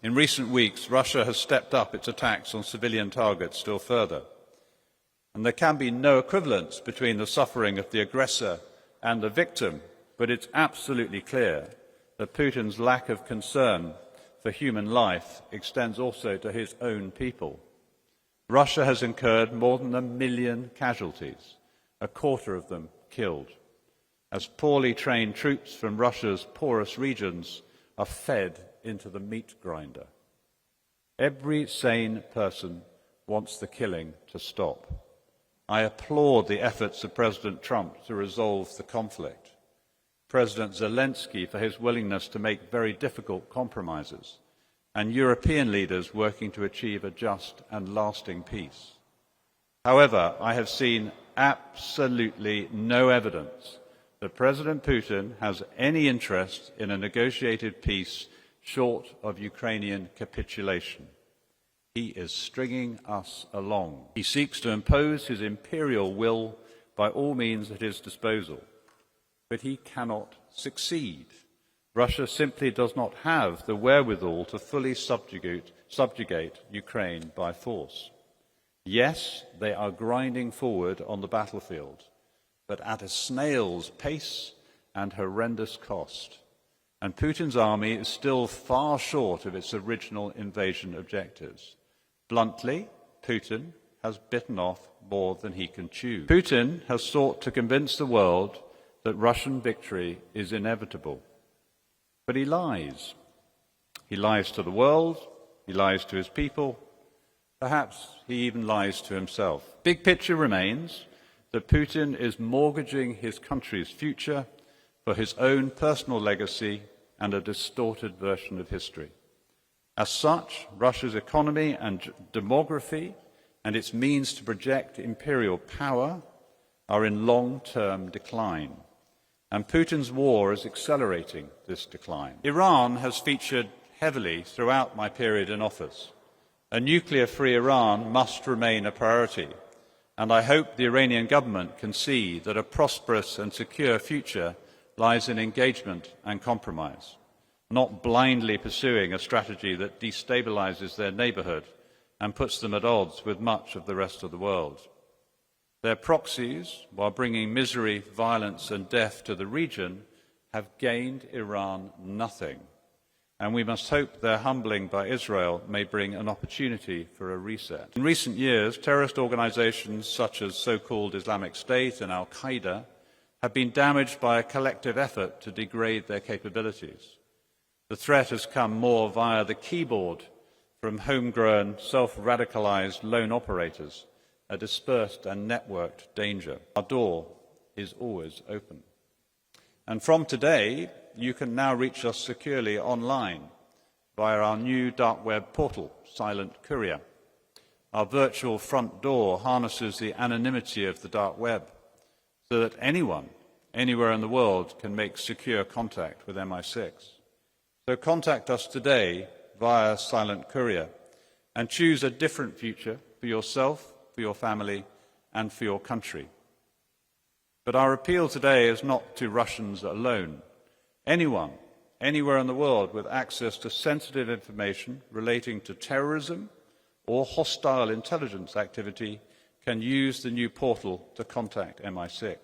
In recent weeks, Russia has stepped up its attacks on civilian targets still further. And there can be no equivalence between the suffering of the aggressor and the victim, but it's absolutely clear that Putin's lack of concern for human life extends also to his own people. Russia has incurred more than 1 million casualties, a quarter of them killed, as poorly trained troops from Russia's poorest regions are fed into the meat grinder. Every sane person wants the killing to stop. I applaud the efforts of President Trump to resolve the conflict, President Zelensky for his willingness to make very difficult compromises, and European leaders working to achieve a just and lasting peace. However, I have seen absolutely no evidence that President Putin has any interest in a negotiated peace short of Ukrainian capitulation. He is stringing us along. He seeks to impose his imperial will by all means at his disposal. But he cannot succeed. Russia simply does not have the wherewithal to fully subjugate Ukraine by force. Yes, they are grinding forward on the battlefield, but at a snail's pace and horrendous cost. And Putin's army is still far short of its original invasion objectives. Bluntly, Putin has bitten off more than he can chew. Putin has sought to convince the world that Russian victory is inevitable. But he lies. He lies to the world, he lies to his people, perhaps he even lies to himself. Big picture remains that Putin is mortgaging his country's future for his own personal legacy and a distorted version of history. As such, Russia's economy and demography and its means to project imperial power are in long-term decline, and Putin's war is accelerating this decline. Iran has featured heavily throughout my period in office. A nuclear-free Iran must remain a priority, and I hope the Iranian government can see that a prosperous and secure future lies in engagement and compromise, not blindly pursuing a strategy that destabilizes their neighborhood and puts them at odds with much of the rest of the world. Their proxies, while bringing misery, violence and death to the region, have gained Iran nothing, and we must hope their humbling by Israel may bring an opportunity for a reset. In recent years, terrorist organizations such as so-called Islamic State and Al-Qaeda have been damaged by a collective effort to degrade their capabilities. The threat has come more via the keyboard from homegrown, self-radicalized lone operators, a dispersed and networked danger. Our door is always open. And from today, you can now reach us securely online via our new dark web portal, Silent Courier. Our virtual front door harnesses the anonymity of the dark web so that anyone, anywhere in the world, can make secure contact with MI6. So contact us today via Silent Courier and choose a different future for yourself, for your family, and for your country. But our appeal today is not to Russians alone. Anyone, anywhere in the world with access to sensitive information relating to terrorism or hostile intelligence activity can use the new portal to contact MI6.